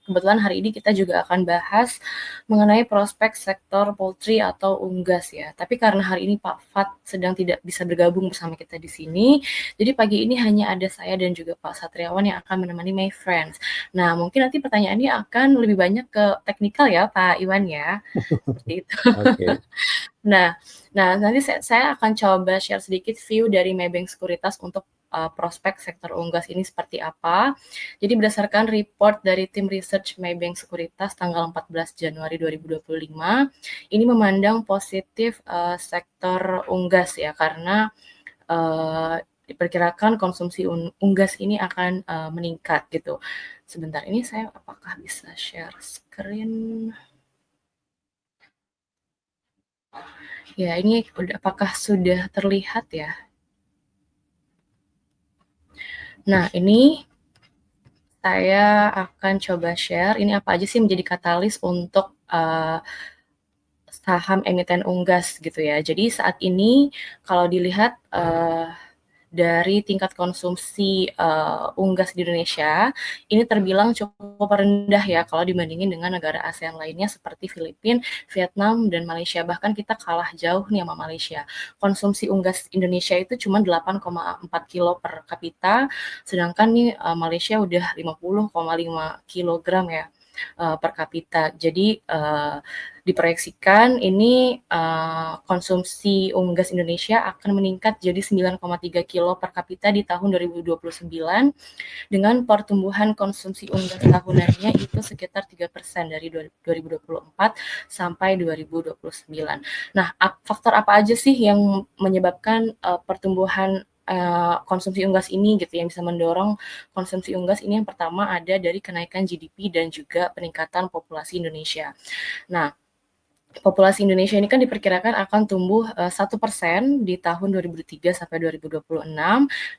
kebetulan hari ini kita juga akan bahas mengenai prospek sektor poultry atau unggas ya. Tapi karena hari ini Pak Fat sedang tidak bisa bergabung bersama kita di sini, jadi pagi ini hanya ada saya dan juga Pak Satriawan yang akan menemani my friends. Nah, mungkin nanti pertanyaannya akan lebih banyak ke teknikal ya Pak Iwan ya, seperti itu. Oke. Nah, nanti saya akan coba share sedikit view dari Maybank Sekuritas untuk prospek sektor unggas ini seperti apa. Jadi berdasarkan report dari tim research Maybank Sekuritas tanggal 14 Januari 2025, ini memandang positif sektor unggas ya, karena diperkirakan konsumsi unggas ini akan meningkat gitu. Sebentar, ini saya apakah bisa share screen? Ya, ini apakah sudah terlihat ya? Nah, ini saya akan coba share, ini apa aja sih menjadi katalis untuk saham emiten unggas gitu ya. Jadi saat ini kalau dilihat dari tingkat konsumsi unggas di Indonesia, ini terbilang cukup rendah ya kalau dibandingin dengan negara ASEAN lainnya seperti Filipina, Vietnam, dan Malaysia. Bahkan kita kalah jauh nih sama Malaysia. Konsumsi unggas Indonesia itu cuma 8,4 kilo per kapita, sedangkan nih Malaysia udah 50,5 kilogram ya per kapita. Jadi diproyeksikan ini konsumsi unggas Indonesia akan meningkat jadi 9,3 kilo per kapita di tahun 2029 dengan pertumbuhan konsumsi unggas tahunannya itu sekitar 3% dari 2024 sampai 2029. Nah, faktor apa aja sih yang menyebabkan pertumbuhan konsumsi unggas ini gitu yang bisa mendorong konsumsi unggas ini? Yang pertama ada dari kenaikan GDP dan juga peningkatan populasi Indonesia. Nah, populasi Indonesia ini kan diperkirakan akan tumbuh 1% di tahun 2003 sampai 2026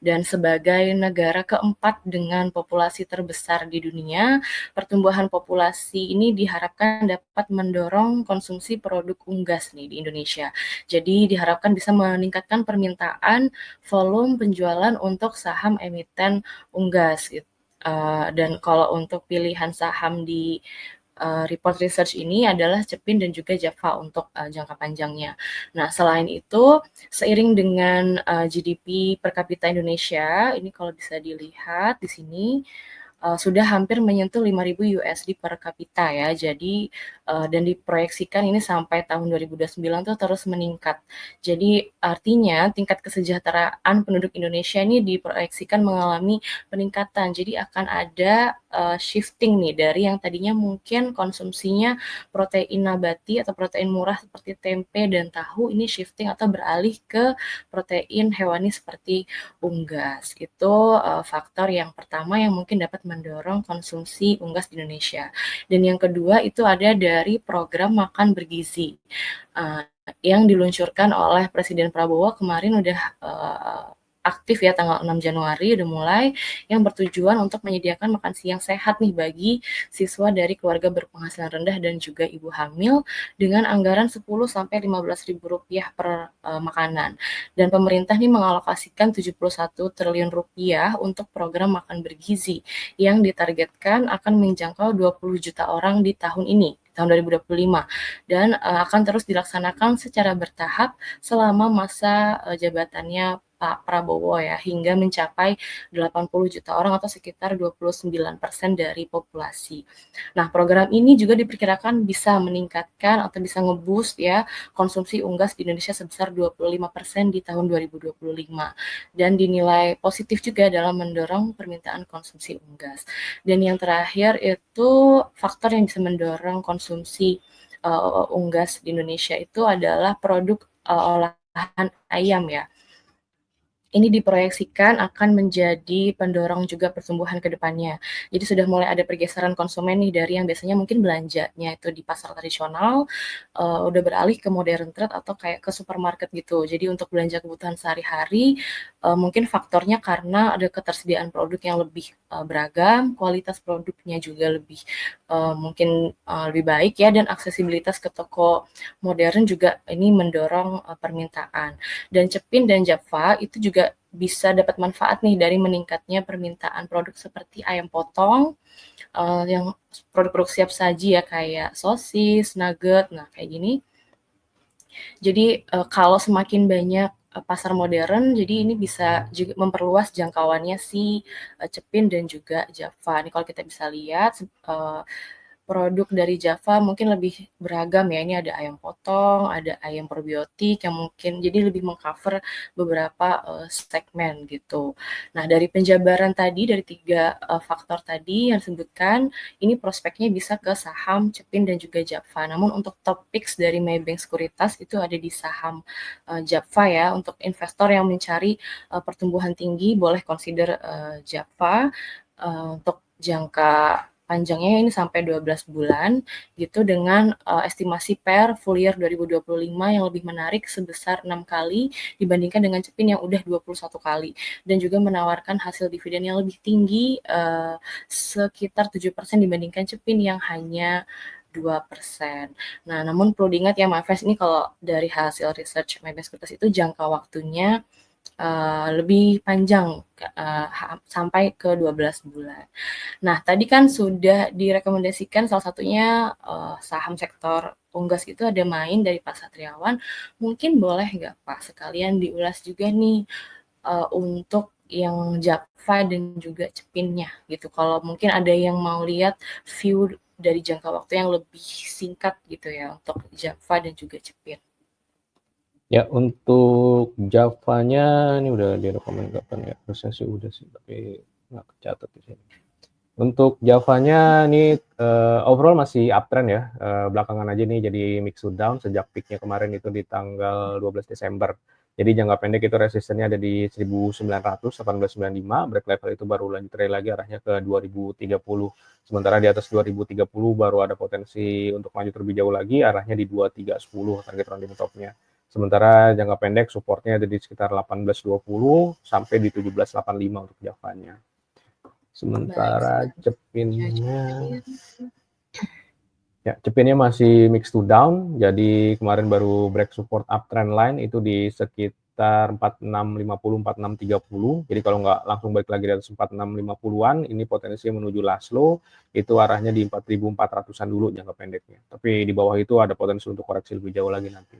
dan sebagai negara keempat dengan populasi terbesar di dunia, pertumbuhan populasi ini diharapkan dapat mendorong konsumsi produk unggas nih di Indonesia. Jadi diharapkan bisa meningkatkan permintaan volume penjualan untuk saham emiten unggas gitu. Dan kalau untuk pilihan saham di report research ini adalah Cepin dan juga Java untuk jangka panjangnya. Nah, selain itu, seiring dengan GDP per kapita Indonesia, ini kalau bisa dilihat di sini, sudah hampir menyentuh 5.000 USD per kapita ya. Jadi dan diproyeksikan ini sampai tahun 2029 tuh terus meningkat. Jadi artinya tingkat kesejahteraan penduduk Indonesia ini diproyeksikan mengalami peningkatan. Jadi akan ada shifting nih dari yang tadinya mungkin konsumsinya protein nabati atau protein murah seperti tempe dan tahu, ini shifting atau beralih ke protein hewani seperti unggas. Itu faktor yang pertama yang mungkin dapat mendorong konsumsi unggas di Indonesia. Dan yang kedua itu ada dari program makan bergizi yang diluncurkan oleh Presiden Prabowo kemarin udah aktif ya tanggal 6 Januari udah mulai, yang bertujuan untuk menyediakan makan siang sehat nih bagi siswa dari keluarga berpenghasilan rendah dan juga ibu hamil dengan anggaran 10 sampai 15 ribu rupiah per makanan. Dan pemerintah nih mengalokasikan 71 triliun rupiah untuk program makan bergizi yang ditargetkan akan menjangkau 20 juta orang di tahun ini, tahun 2025, dan akan terus dilaksanakan secara bertahap selama masa jabatannya Pak Prabowo ya, hingga mencapai 80 juta orang atau sekitar 29% dari populasi. Nah, program ini juga diperkirakan bisa meningkatkan atau bisa nge-boost ya konsumsi unggas di Indonesia sebesar 25% di tahun 2025 dan dinilai positif juga dalam mendorong permintaan konsumsi unggas. Dan yang terakhir itu faktor yang bisa mendorong konsumsi unggas di Indonesia itu adalah produk olahan ayam ya. Ini diproyeksikan akan menjadi pendorong juga pertumbuhan ke depannya. Jadi sudah mulai ada pergeseran konsumen nih dari yang biasanya mungkin belanjanya itu di pasar tradisional, udah beralih ke modern trade atau kayak ke supermarket gitu. Jadi untuk belanja kebutuhan sehari-hari, mungkin faktornya karena ada ketersediaan produk yang lebih beragam, kualitas produknya juga lebih mungkin lebih baik ya, dan aksesibilitas ke toko modern juga ini mendorong permintaan. Dan Cepin dan Java itu juga bisa dapat manfaat nih dari meningkatnya permintaan produk seperti ayam potong, yang produk-produk siap saji ya kayak sosis, nugget, nah kayak gini. Jadi kalau semakin banyak pasar modern, jadi ini bisa juga memperluas jangkauannya si Cepin dan juga Java. Ini kalau kita bisa lihat produk dari Java mungkin lebih beragam ya. Ini ada ayam potong, ada ayam probiotik yang mungkin jadi lebih mengcover beberapa segmen gitu. Nah, dari penjabaran tadi dari 3 faktor tadi yang disebutkan, ini prospeknya bisa ke saham Cepin dan juga Java. Namun untuk top picks dari Maybank Sekuritas itu ada di saham Java ya. Untuk investor yang mencari pertumbuhan tinggi boleh consider Java untuk jangka panjangnya ini sampai 12 bulan gitu dengan estimasi per full year 2025 yang lebih menarik sebesar 6 kali dibandingkan dengan Cepin yang udah 21 kali dan juga menawarkan hasil dividen yang lebih tinggi sekitar 7% dibandingkan Cepin yang hanya 2%. Nah, namun perlu diingat ya Mas Fes, ini kalau dari hasil research Maybank Sekuritas itu jangka waktunya lebih panjang sampai ke 12 bulan. Nah, tadi kan sudah direkomendasikan salah satunya saham sektor unggas itu ada Main dari Pak Satriawan. Mungkin boleh nggak Pak sekalian diulas juga nih untuk yang Java dan juga Cepinnya gitu. Kalau mungkin ada yang mau lihat view dari jangka waktu yang lebih singkat gitu ya untuk Java dan juga Cepin. Ya, untuk Java-nya ini udah direkomendasikan ya, harusnya sih udah sih, tapi nggak kecatat di sini. Untuk Java-nya ini overall masih uptrend ya, belakangan aja nih jadi mix to down sejak peak-nya kemarin itu di tanggal 12 Desember. Jadi jangka pendek itu resistennya ada di 1900, 1895, break level itu baru lanjut trade lagi arahnya ke 2030. Sementara di atas 2030 baru ada potensi untuk lanjut lebih jauh lagi, arahnya di 2310 target rounding top-nya. Sementara jangka pendek supportnya ada di sekitar 1820 sampai di 1785 untuk Java-nya. Sementara Cepinnya Cepinnya masih mix to down, jadi kemarin baru break support uptrend line itu di sekitar 4650 4630. Jadi kalau nggak langsung balik lagi di atas 4650-an, ini potensi menuju last low itu arahnya di 4400-an dulu jangka pendeknya. Tapi di bawah itu ada potensi untuk koreksi lebih jauh lagi nanti.